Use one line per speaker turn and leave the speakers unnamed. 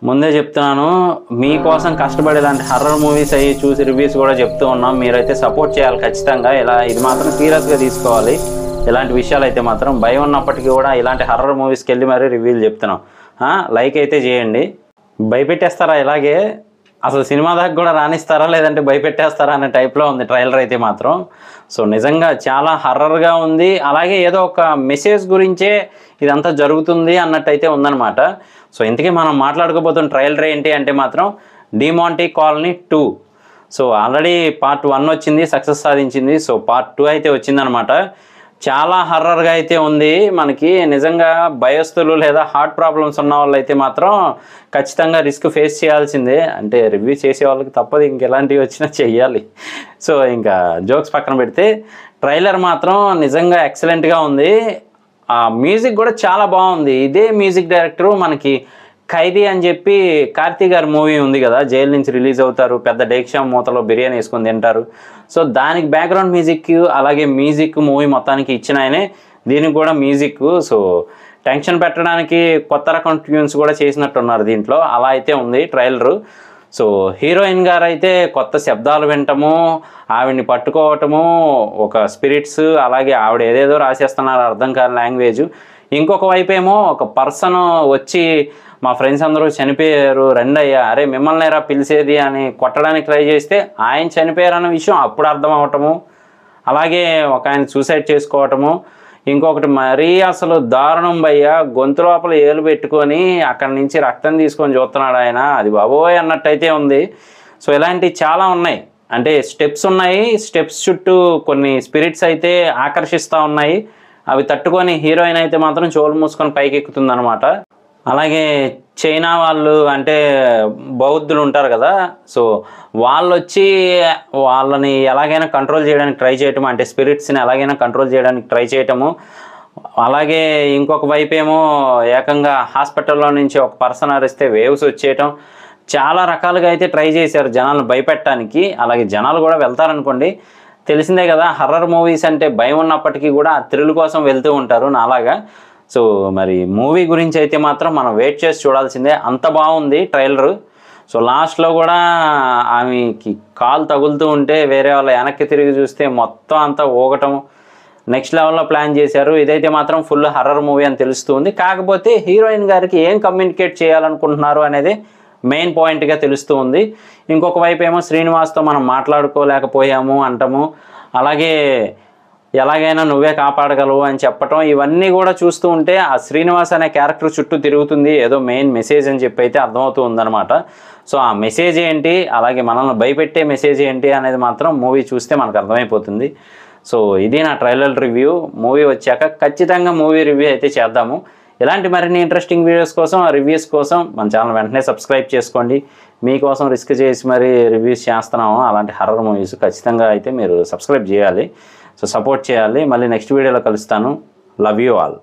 ముందే చెప్తున్నాను, మీకోసం కష్టపడి ఇలాంటి హర్రర్ మూవీస్ అయ్యి చూసి రివ్యూస్ కూడా చెప్తూ ఉన్నాం. మీరైతే సపోర్ట్ చేయాలి ఖచ్చితంగా. ఇది మాత్రం సీరియస్గా తీసుకోవాలి. ఇలాంటి విషయాలు అయితే మాత్రం భయం ఉన్నప్పటికీ కూడా ఇలాంటి హర్రర్ మూవీస్కి వెళ్ళి మరీ రివ్యూలు చెప్తున్నాం. లైక్ అయితే చేయండి. భయపెట్టేస్తారా ఇలాగే? అసలు సినిమా దాకా కూడా రాణిస్తారా లేదంటే భయపెట్టేస్తారా అనే టైప్లో ఉంది ట్రైలర్ అయితే మాత్రం. సో నిజంగా చాలా హర్రర్గా ఉంది. అలాగే ఏదో ఒక మెసేజ్ గురించే ఇదంతా జరుగుతుంది అన్నట్టయితే ఉందన్నమాట. సో ఇంతకీ మనం మాట్లాడుకోబోతున్న ట్రైలర్ ఏంటి అంటే మాత్రం Demonte colony 2. So already part 1 వచ్చింది, సక్సెస్ సాధించింది. సో పార్ట్ 2 అయితే వచ్చిందనమాట. చాలా హర్రర్గా అయితే ఉంది. మనకి నిజంగా భయస్తులు లేదా హార్ట్ ప్రాబ్లమ్స్ ఉన్న వాళ్ళు అయితే మాత్రం ఖచ్చితంగా రిస్క్ ఫేస్ చేయాల్సిందే. అంటే రివ్యూ చేసే వాళ్ళకి తప్పదు, ఇంకెలాంటివి వచ్చినా చెయ్యాలి. సో ఇంకా జోక్స్ పక్కన పెడితే ట్రైలర్ మాత్రం నిజంగా ఎక్సలెంట్గా ఉంది. ఆ మ్యూజిక్ కూడా చాలా బాగుంది. ఇదే మ్యూజిక్ డైరెక్టరు మనకి ఖైదీ అని చెప్పి కార్తీ గారి మూవీ ఉంది కదా, జైలు నుంచి రిలీజ్ అవుతారు, పెద్ద డేక్షా మూతలో బిర్యానీ వేసుకొని తింటారు. సో దానికి బ్యాక్గ్రౌండ్ మ్యూజిక్ అలాగే మ్యూజిక్ మూవీ మొత్తానికి ఇచ్చిన ఆయనే దీనికి కూడా మ్యూజిక్. సో టెన్షన్ పెట్టడానికి కొత్త రకం ట్యూన్స్ కూడా చేసినట్టున్నారు దీంట్లో. అలా అయితే ఉంది ట్రైలరు. సో హీరోయిన్ గారు అయితే కొత్త శబ్దాలు వినటము, ఆవిడ్ని పట్టుకోవటము, ఒక స్పిరిట్స్, అలాగే ఆవిడ ఏదేదో రాసేస్తున్నారు అర్థం కాని లాంగ్వేజ్. ఇంకొక వైపు ఏమో ఒక పర్సన్ వచ్చి మా ఫ్రెండ్స్ అందరూ చనిపోయారు, రండి అయ్యా, అరే మిమ్మల్ని ఎరా పిలిచేది అని కొట్టడానికి ట్రై చేస్తే ఆయన చనిపోయారు అన్న విషయం అప్పుడు అర్థం అవటము, అలాగే ఒక ఆయన సూసైడ్ చేసుకోవటము. ఇంకొకటి మరీ అసలు దారుణం భయ్య, గొంతు లోపల ఏలు పెట్టుకొని అక్కడి నుంచి రక్తం తీసుకొని చూస్తున్నాడు ఆయన, అది బాబోయ్ అన్నట్టయితే ఉంది. సో ఇలాంటివి చాలా ఉన్నాయి. అంటే స్టెప్స్ ఉన్నాయి, స్టెప్స్ చుట్టూ కొన్ని స్పిరిట్స్ అయితే ఆకర్షిస్తూ ఉన్నాయి. అవి తట్టుకొని హీరోయిన్ అయితే మాత్రం చెవులు మూసుకొని పైకి ఎక్కుతుంది అనమాట. అలాగే చైనా వాళ్ళు అంటే బౌద్ధులు ఉంటారు కదా, సో వాళ్ళు వచ్చి వాళ్ళని ఎలాగైనా కంట్రోల్ చేయడానికి ట్రై చేయటము, అంటే స్పిరిట్స్ని ఎలాగైనా కంట్రోల్ చేయడానికి ట్రై చేయటము. అలాగే ఇంకొక వైపు ఏమో ఏకంగా హాస్పిటల్లో నుంచి ఒక పర్సన్ అరిస్తే వేవ్స్ వచ్చేయటం. చాలా రకాలుగా అయితే ట్రై చేశారు జనాలను భయపెట్టడానికి. అలాగే జనాలు కూడా వెళ్తారనుకోండి, తెలిసిందే కదా హర్రర్ మూవీస్ అంటే భయం ఉన్నప్పటికీ కూడా ఆ థ్రిల్ కోసం వెళ్తూ ఉంటారు నాలాగా. సో మరి మూవీ గురించి అయితే మాత్రం మనం వెయిట్ చేసి చూడాల్సిందే, అంత బాగుంది ట్రైలరు. సో లాస్ట్లో కూడా ఆమెకి కాలు తగులుతూ ఉంటే వేరే వాళ్ళ వెనక్కి తిరిగి చూస్తే మొత్తం అంతా ఊగటం నెక్స్ట్ లెవెల్లో ప్లాన్ చేశారు. ఇదైతే మాత్రం ఫుల్ హర్రర్ మూవీ అని తెలుస్తుంది. కాకపోతే హీరోయిన్ గారికి ఏం కమ్యూనికేట్ చేయాలనుకుంటున్నారు అనేది మెయిన్ పాయింట్గా తెలుస్తూ ఉంది. ఇంకొక వైపు ఏమో శ్రీనివాస్తో మనం మాట్లాడుకోలేకపోయాము అంటాము, అలాగే ఎలాగైనా నువ్వే కాపాడగలవు అని చెప్పటం, ఇవన్నీ కూడా చూస్తూ ఉంటే ఆ శ్రీనివాస్ అనే క్యారెక్టర్ చుట్టూ తిరుగుతుంది ఏదో మెయిన్ మెసేజ్ అని చెప్పి అయితే అర్థమవుతూ ఉందన్నమాట. సో ఆ మెసేజ్ ఏంటి, అలాగే మనల్ని భయపెట్టే మెసేజ్ ఏంటి అనేది మాత్రం మూవీ చూస్తే మనకు అర్థమైపోతుంది. సో ఇది నా ట్రైలర్ రివ్యూ. మూవీ వచ్చాక ఖచ్చితంగా మూవీ రివ్యూ అయితే చేద్దాము. ఇలాంటి మరిన్ని ఇంట్రెస్టింగ్ వీడియోస్ కోసం, రివ్యూస్ కోసం మన ఛానల్ వెంటనే సబ్స్క్రైబ్ చేసుకోండి. మీకోసం రిస్క్ చేసి మరీ రివ్యూస్ చేస్తున్నాము. అలాంటి హర్రర్ మూవీస్ ఖచ్చితంగా అయితే మీరు సబ్స్క్రైబ్ చేయాలి. సో సపోర్ట్ చేయాలి. మళ్ళీ నెక్స్ట్ వీడియోలో కలుస్తాను. Love you all.